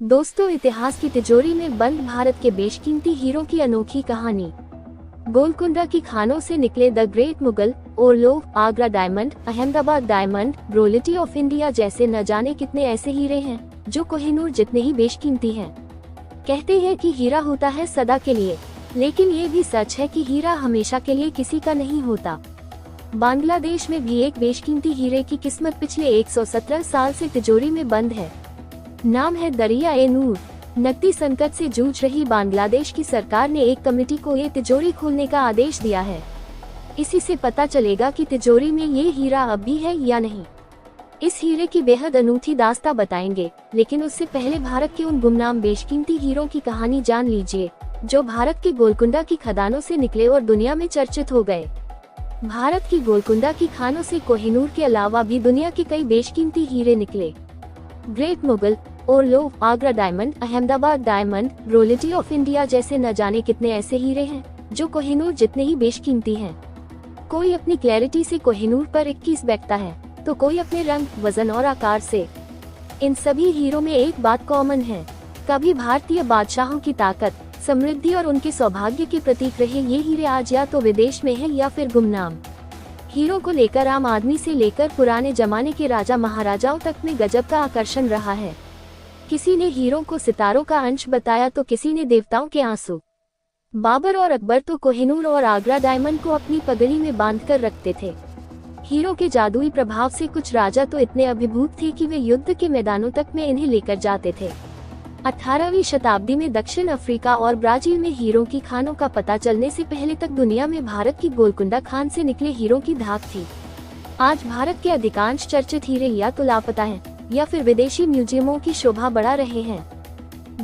दोस्तों, इतिहास की तिजोरी में बंद भारत के बेशकीमती हीरो की अनोखी कहानी। गोलकुंडा की खानों से निकले the great Mughal, Orlov, Agra diamond, Ahmedabad diamond, रोलिटी ऑफ इंडिया जैसे न जाने कितने ऐसे हीरे हैं जो कोहिनूर जितने ही बेशकीमती हैं। कहते हैं कि हीरा होता है सदा के लिए, लेकिन ये भी सच है कि हीरा हमेशा के लिए किसी का नहीं होता। बांग्लादेश में भी एक बेशकीमती हीरे की किस्मत पिछले 117 साल से तिजोरी में बंद है। नाम है दरिया-ए-नूर। नकदी संकट से जूझ रही बांग्लादेश की सरकार ने एक कमेटी को ये तिजोरी खोलने का आदेश दिया है। इसी से पता चलेगा कि तिजोरी में ये हीरा अब भी है या नहीं। इस हीरे की बेहद अनूठी दास्तां बताएंगे, लेकिन उससे पहले भारत के उन गुमनाम बेशकीमती हीरों की कहानी जान लीजिए जो भारत के गोलकुंडा की खदानों से निकले और दुनिया में चर्चित हो गए। भारत की गोलकुंडा की खानों से कोहिनूर के अलावा भी दुनिया के कई बेशकीमती हीरे निकले। Great Mughal, Orlov, Agra diamond, Ahmedabad diamond, रोलिटी ऑफ इंडिया जैसे न जाने कितने ऐसे हीरे हैं जो कोहिनूर जितने ही बेशकीमती हैं। कोई अपनी क्लैरिटी से कोहिनूर पर 21 बैठता है, तो कोई अपने रंग, वजन और आकार से। इन सभी हीरों में एक बात कॉमन है, कभी भारतीय बादशाहों की ताकत, समृद्धि और उनके सौभाग्य के प्रतीक रहे ये हीरे आज या तो विदेश में हैं या फिर गुमनाम। हीरो को लेकर आम आदमी से लेकर पुराने जमाने के राजा महाराजाओं तक में गजब का आकर्षण रहा है। किसी ने हीरो को सितारों का अंश बताया तो किसी ने देवताओं के आंसू। बाबर और अकबर तो कोहिनूर और आगरा डायमंड को अपनी पगड़ी में बांधकर रखते थे। हीरो के जादुई प्रभाव से कुछ राजा तो इतने अभिभूत थे कि वे युद्ध के मैदानों तक में इन्हें लेकर जाते थे। 18वीं शताब्दी में दक्षिण अफ्रीका और ब्राजील में हीरो की खानों का पता चलने से पहले तक दुनिया में भारत की गोलकुंडा खान से निकले हीरो की धाक थी। आज भारत के अधिकांश चर्चित हीरे या तो लापता हैं या फिर विदेशी म्यूजियमों की शोभा बढ़ा रहे हैं।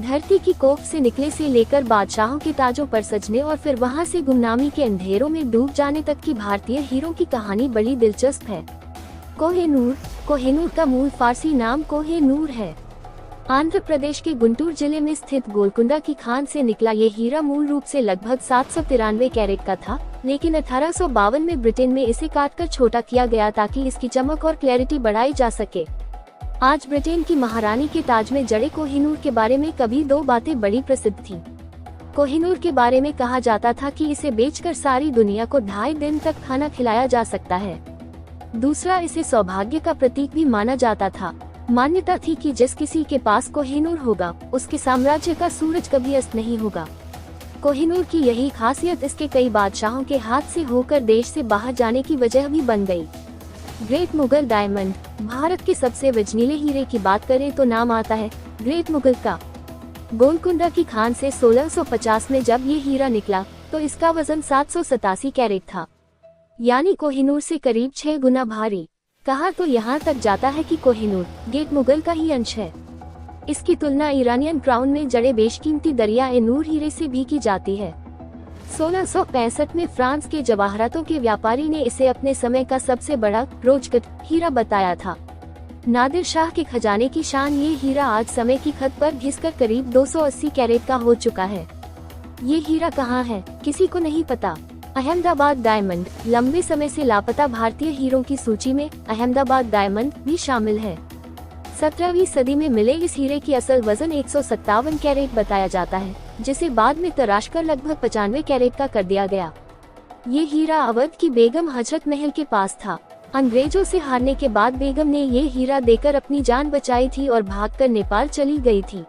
धरती की कोख से निकले से लेकर बादशाहों के ताजों पर सजने और फिर वहां से गुमनामी के अंधेरों में डूब जाने तक की भारतीय हीरो की कहानी बड़ी दिलचस्प है। कोहिनूर। कोहिनूर का मूल फारसी नाम कोहे-नूर है। आंध्र प्रदेश के गुंटूर जिले में स्थित गोलकुंडा की खान से निकला ये हीरा मूल रूप से लगभग 793 कैरेट का था, लेकिन 1852 में ब्रिटेन में इसे काटकर छोटा किया गया ताकि इसकी चमक और क्लैरिटी बढ़ाई जा सके। आज ब्रिटेन की महारानी के ताज में जड़े कोहिनूर के बारे में कभी दो बातें बड़ी प्रसिद्ध थीं। कोहिनूर के बारे में कहा जाता था कि इसे बेचकर सारी दुनिया को 2.5 दिन तक खाना खिलाया जा सकता है। दूसरा, इसे सौभाग्य का प्रतीक भी माना जाता था। मान्यता थी कि जिस किसी के पास कोहिनूर होगा, उसके साम्राज्य का सूरज कभी अस्त नहीं होगा। कोहिनूर की यही खासियत इसके कई बादशाहों के हाथ से होकर देश से बाहर जाने की वजह भी बन गई। Great Mughal diamond. भारत के सबसे वजनीले हीरे की बात करें तो नाम आता है ग्रेट मुगल का। गोलकुंडा की खान से 1650 में जब ये हीरा निकला तो इसका वजन 787 कैरेट था, यानी कोहिनूर से करीब 6 गुना भारी। कहा तो यहाँ तक जाता है कि कोहिनूर ग्रेट मुगल का ही अंश है। इसकी तुलना ईरानियन क्राउन में जड़े बेशकीमती दरिया-ए-नूर हीरे से भी की जाती है। 1665 में फ्रांस के जवाहरातों के व्यापारी ने इसे अपने समय का सबसे बड़ा रोचकट हीरा बताया था। नादिर शाह के खजाने की शान ये हीरा आज समय की खत पर घिसकर करीब 280 कैरेट का हो चुका है। ये हीरा कहाँ है, किसी को नहीं पता। अहमदाबाद डायमंड। लंबे समय से लापता भारतीय हीरों की सूची में अहमदाबाद डायमंड भी शामिल है। 17वीं सदी में मिले इस हीरे की असल वजन 157 कैरेट बताया जाता है, जिसे बाद में तराशकर लगभग 95 कैरेट का कर दिया गया। ये हीरा अवध की बेगम हजरत महल के पास था। अंग्रेजों से हारने के बाद बेगम ने ये हीरा देकर अपनी जान बचाई थी और भागकर नेपाल चली गई थी।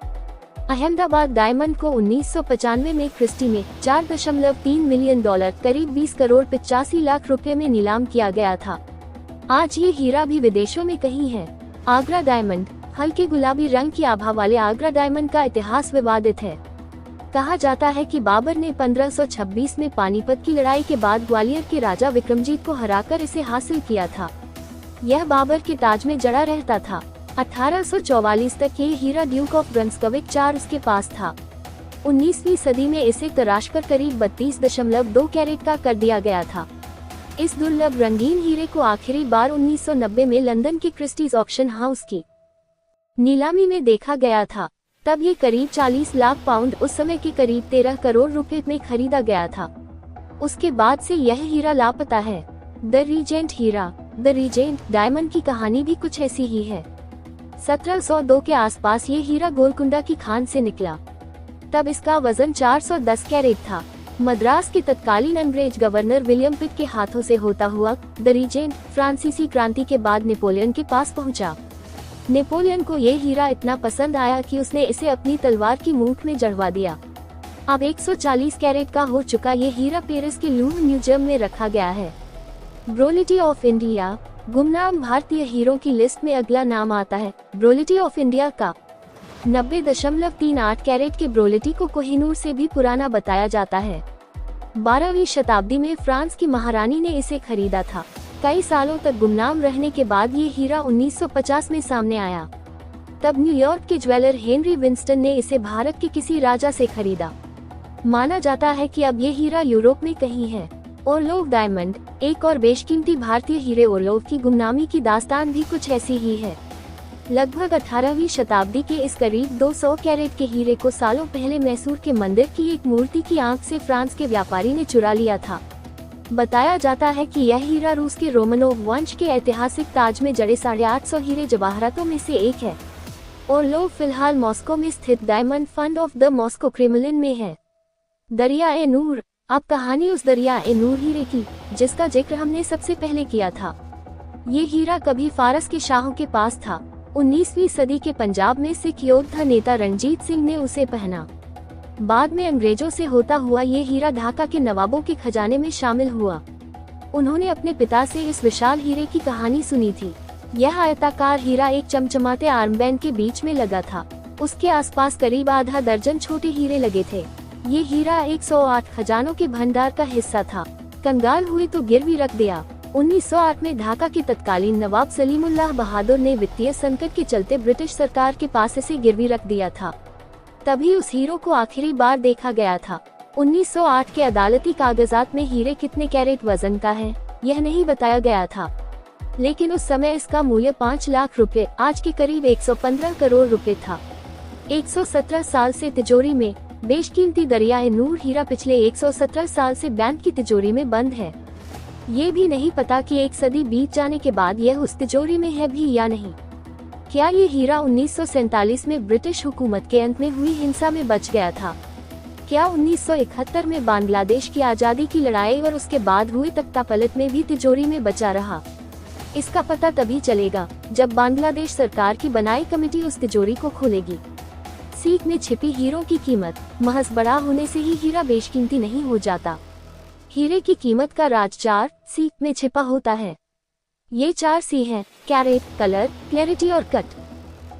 अहमदाबाद डायमंड को 1995 में क्रिस्टी में $4.3 मिलियन करीब 20 करोड़ 85 लाख रुपए में नीलाम किया गया था। आज ये हीरा भी विदेशों में कहीं है। आगरा डायमंड। हल्के गुलाबी रंग की आभा वाले आगरा डायमंड का इतिहास विवादित है। कहा जाता है कि बाबर ने 1526 में पानीपत की लड़ाई के बाद ग्वालियर के राजा विक्रमजीत को हराकर इसे हासिल किया था। यह बाबर के ताज में जड़ा रहता था। 1844 तक ये हीरा ड्यूक ऑफ ब्रंस्कविक चार्ल्स के पास था। 19वीं सदी में इसे तराशकर करीब 32.2 कैरेट का कर दिया गया था। इस दुर्लभ रंगीन हीरे को आखिरी बार 1990 में लंदन के क्रिस्टीज ऑक्शन हाउस की नीलामी में देखा गया था। तब ये करीब 40 लाख पाउंड, उस समय के करीब 13 करोड़ रुपए में खरीदा गया था। उसके बाद से यह हीरा लापता है। द रीजेंट हीरा। द रीजेंट डायमंड की कहानी भी कुछ ऐसी ही है। 1702 के आसपास ये हीरा गोलकुंडा की खान से निकला। तब इसका वजन 410 कैरेट था। मद्रास के तत्कालीन अंग्रेज गवर्नर विलियम पिट के हाथों से होता हुआ द रीजेंट फ्रांसीसी क्रांति के बाद नेपोलियन के पास पहुंचा। नेपोलियन को ये हीरा इतना पसंद आया कि उसने इसे अपनी तलवार की मूठ में जड़वा दिया। अब 140 कैरेट का हो चुका ये हीरा पेरिस के लूव्र म्यूजियम में रखा गया है। ब्रोलिटी ऑफ इंडिया, गुमनाम भारतीय हीरों की लिस्ट में अगला नाम आता है ब्रोलिटी ऑफ इंडिया का। 90.38 कैरेट के ब्रोलिटी को कोहिनूर से भी पुराना बताया जाता है। 12वीं शताब्दी में फ्रांस की महारानी ने इसे खरीदा था। कई सालों तक गुमनाम रहने के बाद ये हीरा 1950 में सामने आया। तब न्यूयॉर्क के ज्वेलर हेनरी विंस्टन ने इसे भारत के किसी राजा से खरीदा। माना जाता है कि अब ये हीरा यूरोप में कहीं है। ओर्लोव डायमंड, एक और बेशकीमती भारतीय हीरे ओर्लोव की गुमनामी की दास्तान भी कुछ ऐसी ही है। लगभग 18वीं शताब्दी के इस करीब 200 कैरेट के हीरे को सालों पहले मैसूर के मंदिर की एक मूर्ति की आंख से फ्रांस के व्यापारी ने चुरा लिया था। बताया जाता है कि यह हीरा रूस के रोमनोव वंश के ऐतिहासिक ताज में जड़े 850 हीरे जवाहरातों में से एक है। ओर्लोव फिलहाल मॉस्को में स्थित diamond fund of the Moscow Kremlin में है। दरिया-ए-नूर, अब कहानी उस दरिया-ए-नूर हीरे की जिसका जिक्र हमने सबसे पहले किया था। ये हीरा कभी फारस के शाहों के पास था। 19वीं सदी के पंजाब में सिख योद्धा नेता रणजीत सिंह ने उसे पहना। बाद में अंग्रेजों से होता हुआ ये हीरा ढाका के नवाबों के खजाने में शामिल हुआ। उन्होंने अपने पिता से इस विशाल हीरे की कहानी सुनी थी। यह आयताकार हीरा एक चमचमाते आर्मबैंड के बीच में लगा था। उसके आसपास करीब आधा दर्जन छोटे हीरे लगे थे। ये हीरा 108 खजानों के भंडार का हिस्सा था। कंगाल हुए तो गिरवी रख दिया। 1908 में ढाका के तत्कालीन नवाब सलीमुल्लाह बहादुर ने वित्तीय संकट के चलते ब्रिटिश सरकार के पास इसे गिरवी रख दिया था। तभी उस हीरो को आखिरी बार देखा गया था। 1908 के अदालती कागजात में हीरे कितने कैरेट वजन का है यह नहीं बताया गया था, लेकिन उस समय इसका मूल्य 5 लाख रुपए, आज के करीब 115 करोड़ रुपए था। 117 साल से तिजोरी में बेशकीमती दरिया-ए-नूर हीरा पिछले 117 साल से बैंक की तिजोरी में बंद है। ये भी नहीं पता कि एक सदी बीत जाने के बाद यह उस तिजोरी में है भी या नहीं। क्या ये हीरा 1947 में ब्रिटिश हुकूमत के अंत में हुई हिंसा में बच गया था? क्या 1971 में बांग्लादेश की आज़ादी की लड़ाई और उसके बाद हुई तख्तापलट में भी तिजोरी में बचा रहा? इसका पता तभी चलेगा जब बांग्लादेश सरकार की बनाई कमेटी उस तिजोरी को खोलेगी। सीख में छिपी हीरों की कीमत, महज बड़ा होने से ही हीरा बेशकीमती नहीं हो जाता। हीरे की कीमत का राज 4 सी में छिपा होता है। ये 4 सी हैं: कैरेट, कलर, क्लैरिटी और कट।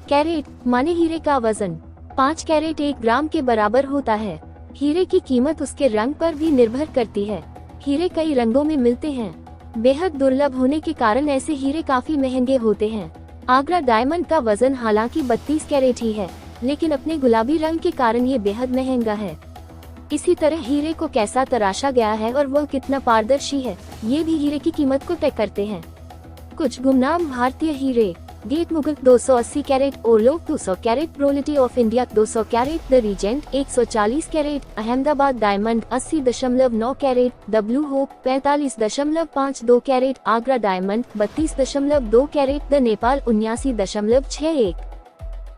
कैरेट माने हीरे का वजन। 5 कैरेट 1 ग्राम के बराबर होता है। हीरे की कीमत उसके रंग पर भी निर्भर करती है। हीरे कई रंगों में मिलते हैं। बेहद दुर्लभ होने के कारण ऐसे हीरे काफी महंगे होते हैं। आगरा डायमंड का वजन हालांकि 32 कैरेट ही है, लेकिन अपने गुलाबी रंग के कारण ये बेहद महंगा है। इसी तरह हीरे को कैसा तराशा गया है और वह कितना पारदर्शी है, ये भी हीरे की कीमत को तय करते हैं। कुछ गुमनाम भारतीय हीरे: great Mughal 280 carat, Orlov 200 carat, ब्रोलिटी of India 200 carat, the Regent 140 carat, Ahmedabad diamond 80.9 carat, the blue Hope 45.52 carat, Agra diamond 32.2 carat, the Nepal 79.61।